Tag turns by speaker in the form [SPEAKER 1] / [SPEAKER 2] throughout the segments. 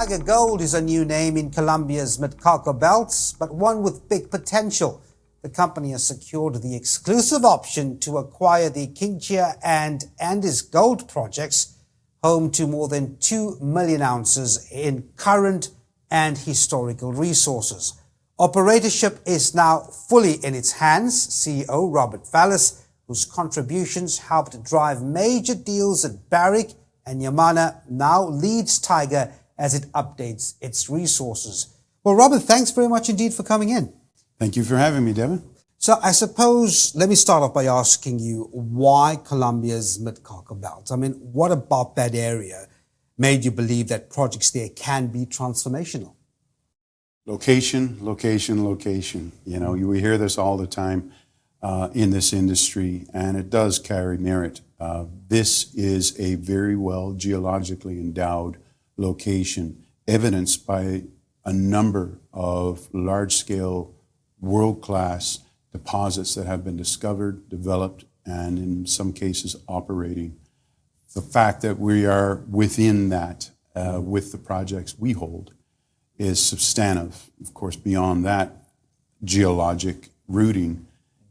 [SPEAKER 1] Tiger Gold is a new name in Colombia's Mid-Cauca Belt, but one with big potential. The company has secured the exclusive option to acquire the Quinchía and Andes gold projects, home to more than 2 million ounces in current and historical resources. Operatorship is now fully in its hands. CEO Robert Vallis, whose contributions helped drive major deals at Barrick and Yamana, now leads Tiger as it updates its resources. Well, Robert, thanks very much indeed for coming in.
[SPEAKER 2] Thank you for having me, Devin.
[SPEAKER 1] So I suppose, let me start off by asking you, why Colombia's Mid-Cauca Belt? I mean, what about that area made you believe that projects there can be transformational?
[SPEAKER 2] Location, location, location. You know, we hear this all the time in this industry, and it does carry merit. This is a very well geologically endowed location, evidenced by a number of large-scale, world-class deposits that have been discovered, developed, and in some cases operating. The fact that we are within that with the projects we hold is substantive. Of course, beyond that geologic rooting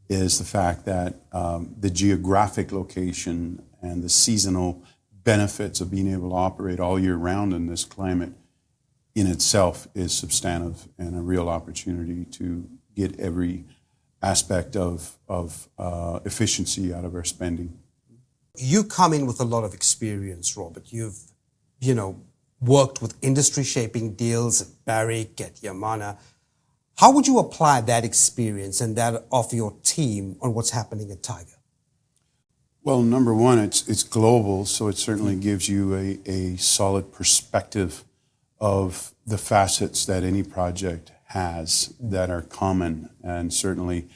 [SPEAKER 2] is the fact that the geographic location and the seasonal benefits of being able to operate all year round in this climate in itself is substantive and a real opportunity to get every aspect of efficiency out of our spending.
[SPEAKER 1] You come in with a lot of experience, Robert. You've, worked with industry-shaping deals at Barrick, at Yamana. How would you apply that experience and that of your team on what's happening at Tiger?
[SPEAKER 2] Well, number one, it's global, so it certainly gives you a solid perspective of the facets that any project has that are common, and certainly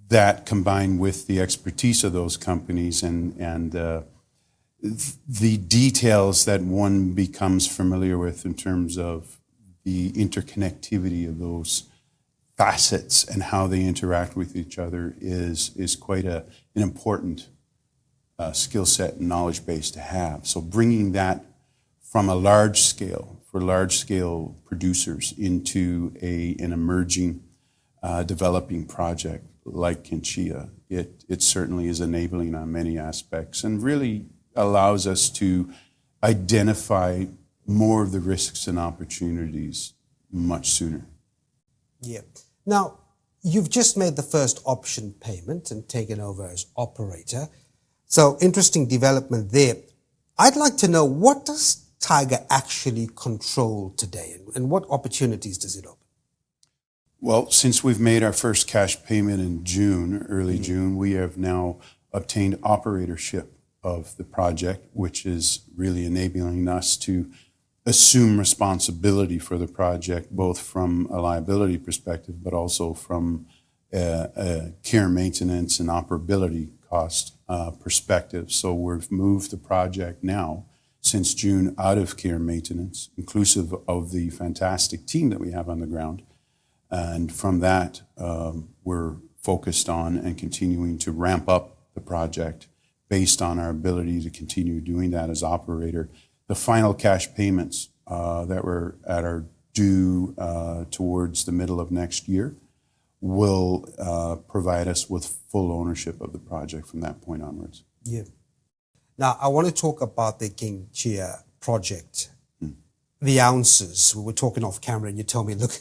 [SPEAKER 2] that combined with the expertise of those companies and the details that one becomes familiar with in terms of the interconnectivity of those facets and how they interact with each other is quite an important skill set and knowledge base to have. So bringing that from a large scale, for large scale producers into an emerging developing project like Quinchía, it certainly is enabling on many aspects and really allows us to identify more of the risks and opportunities much sooner.
[SPEAKER 1] Yeah. Now, you've just made the first option payment and taken over as operator. So interesting development there. I'd like to know, what does Tiger actually control today and what opportunities does it open?
[SPEAKER 2] Well, since we've made our first cash payment in June, early June, we have now obtained operatorship of the project, which is really enabling us to assume responsibility for the project, both from a liability perspective, but also from a care, maintenance, and operability cost perspective. So we've moved the project now since June out of care and maintenance, inclusive of the fantastic team that we have on the ground. And from that, we're focused on and continuing to ramp up the project based on our ability to continue doing that as operator. The final cash payments that are due towards the middle of next year will provide us with full ownership of the project from that point onwards.
[SPEAKER 1] Yeah. Now, I want to talk about the Quinchía project. The ounces, we were talking off camera and you told me, look,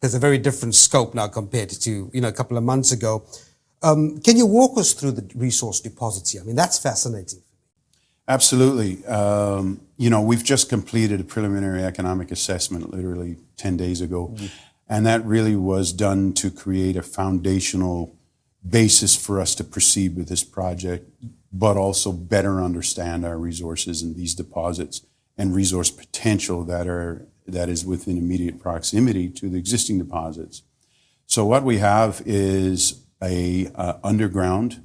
[SPEAKER 1] there's a very different scope now compared to, a couple of months ago. Can you walk us through the resource deposits here? I mean, that's fascinating.
[SPEAKER 2] Absolutely. We've just completed a preliminary economic assessment literally 10 days ago, and that really was done to create a foundational basis for us to proceed with this project, but also better understand our resources in these deposits and resource potential that is within immediate proximity to the existing deposits. So what we have is a underground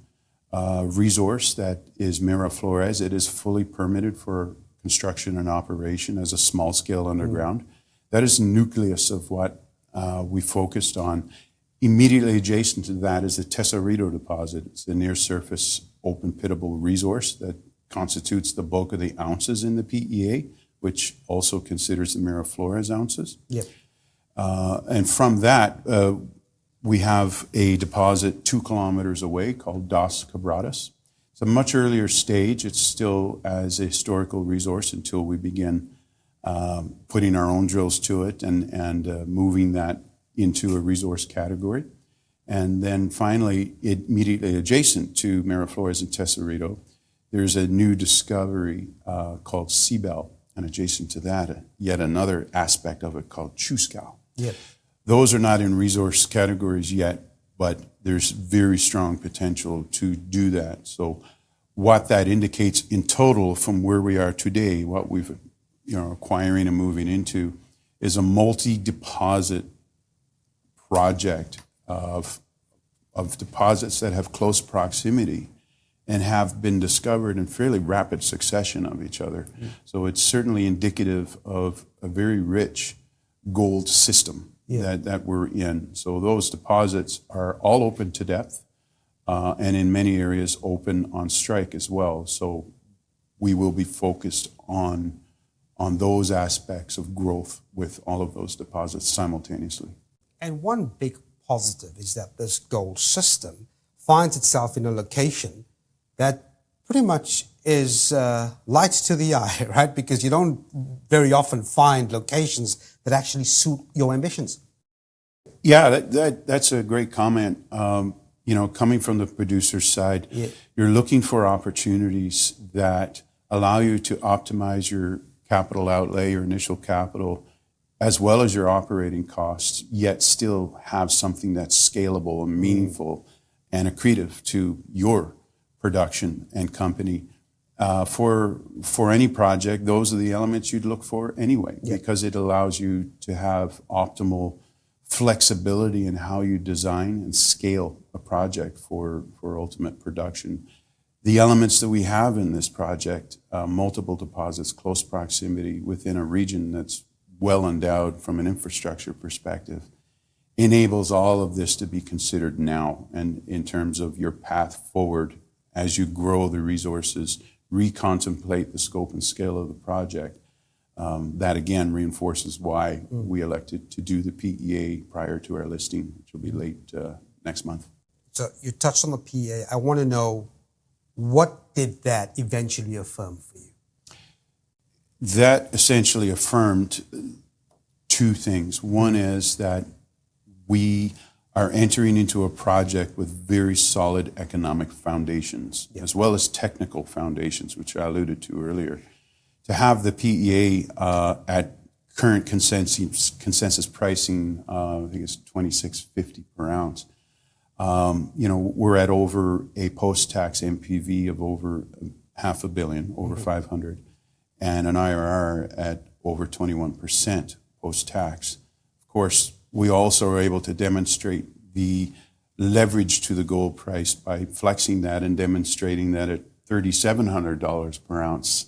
[SPEAKER 2] resource that is Miraflores. It is fully permitted for construction and operation as a small-scale underground. That is the nucleus of what we focused on. Immediately adjacent to that is the Tesorito deposit. It's the near-surface open-pittable resource that constitutes the bulk of the ounces in the PEA, which also considers the Miraflores ounces.
[SPEAKER 1] Yep.
[SPEAKER 2] And from that, we have a deposit 2 kilometers away called Dos Quebradas. It's a much earlier stage. It's still as a historical resource until we begin putting our own drills to it and moving that into a resource category. And then finally, immediately adjacent to Miraflores and Tesorito, there's a new discovery called Cibel, and adjacent to that, yet another aspect of it called Chuscal.
[SPEAKER 1] Yep.
[SPEAKER 2] Those are not in resource categories yet, but there's very strong potential to do that. So what that indicates in total from where we are today, what we've acquiring and moving into, is a multi-deposit project of deposits that have close proximity and have been discovered in fairly rapid succession of each other. Mm. So it's certainly indicative of a very rich gold system that we're in. So those deposits are all open to depth and in many areas open on strike as well. So we will be focused on those aspects of growth with all of those deposits simultaneously.
[SPEAKER 1] And one big positive is that this gold system finds itself in a location that pretty much is light to the eye, right? Because you don't very often find locations that actually suit your ambitions.
[SPEAKER 2] Yeah, that's a great comment. Coming from the producer side, you're looking for opportunities that allow you to optimize your capital outlay, your initial capital, as well as your operating costs, yet still have something that's scalable and meaningful and accretive to your production and company. For any project, those are the elements you'd look for anyway, because it allows you to have optimal flexibility in how you design and scale a project for ultimate production. The elements that we have in this project, multiple deposits, close proximity within a region that's well endowed from an infrastructure perspective, enables all of this to be considered now and in terms of your path forward as you grow the resources, recontemplate the scope and scale of the project. That again reinforces why we elected to do the PEA prior to our listing, which will be late next month.
[SPEAKER 1] So you touched on the PEA. I want to know, what did that eventually affirm for you?
[SPEAKER 2] That essentially affirmed 2 things. One is that we are entering into a project with very solid economic foundations, as well as technical foundations, which I alluded to earlier. To have the PEA at current consensus pricing, I think it's $26.50 per ounce. We're at over a post-tax NPV of over $500 million, over 500, and an IRR at over 21% post-tax. Of course, we also are able to demonstrate the leverage to the gold price by flexing that and demonstrating that at $3,700 per ounce,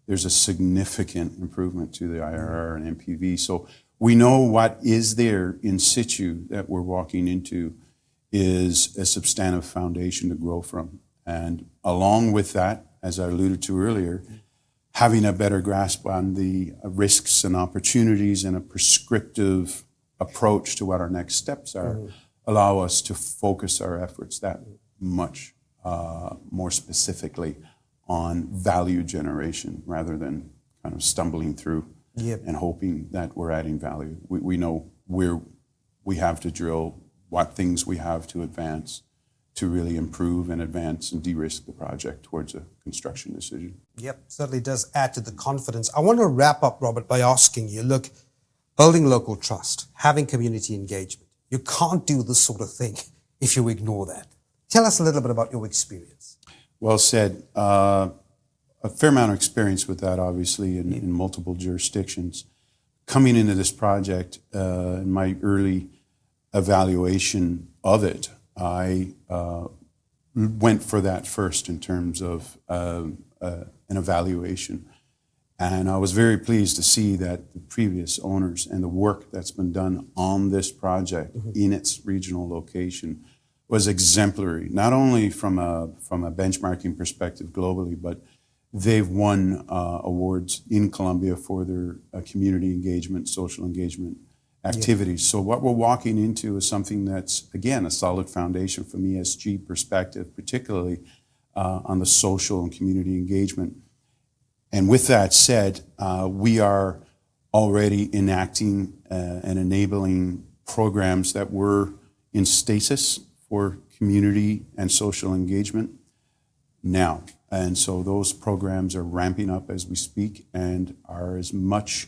[SPEAKER 2] there's a significant improvement to the IRR and NPV. So we know what is there in situ that we're walking into is a substantive foundation to grow from. And along with that, as I alluded to earlier, having a better grasp on the risks and opportunities and a prescriptive approach to what our next steps are, allow us to focus our efforts that much more specifically on value generation rather than kind of stumbling through and hoping that we're adding value. We know where we have to drill, what things we have to advance to really improve and advance and de-risk the project towards a construction decision. Yep,
[SPEAKER 1] certainly does add to the confidence. I want to wrap up, Robert, by asking you, look, building local trust, having community engagement, you can't do this sort of thing if you ignore that. Tell us a little bit about your experience.
[SPEAKER 2] Well said. A fair amount of experience with that, obviously, in multiple jurisdictions. Coming into this project, in my early evaluation of it, I went for that first in terms of an evaluation. And I was very pleased to see that the previous owners and the work that's been done on this project in its regional location was exemplary, not only from a benchmarking perspective globally, but they've won awards in Colombia for their community engagement, social engagement activities. So what we're walking into is something that's, again, a solid foundation from ESG perspective, particularly on the social and community engagement. And with that said, we are already enacting and enabling programs that were in stasis for community and social engagement now. And so those programs are ramping up as we speak and are as much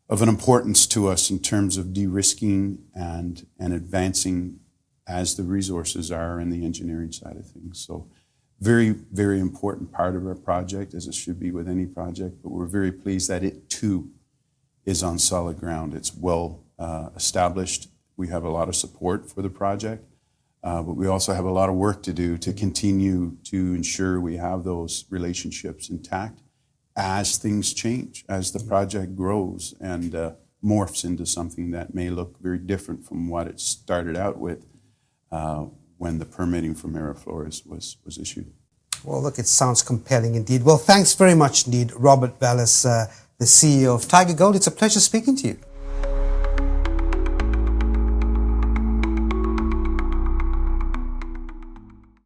[SPEAKER 2] of an importance to us in terms of de-risking and advancing as the resources are in the engineering side of things. So very, very important part of our project, as it should be with any project, but we're very pleased that it too is on solid ground. It's well established. We have a lot of support for the project, but we also have a lot of work to do to continue to ensure we have those relationships intact as things change, as the project grows and morphs into something that may look very different from what it started out with when the permitting from Miraflores was issued.
[SPEAKER 1] Well, look, it sounds compelling indeed. Well, thanks very much indeed, Robert Vallis, the CEO of Tiger Gold. It's a pleasure speaking to you.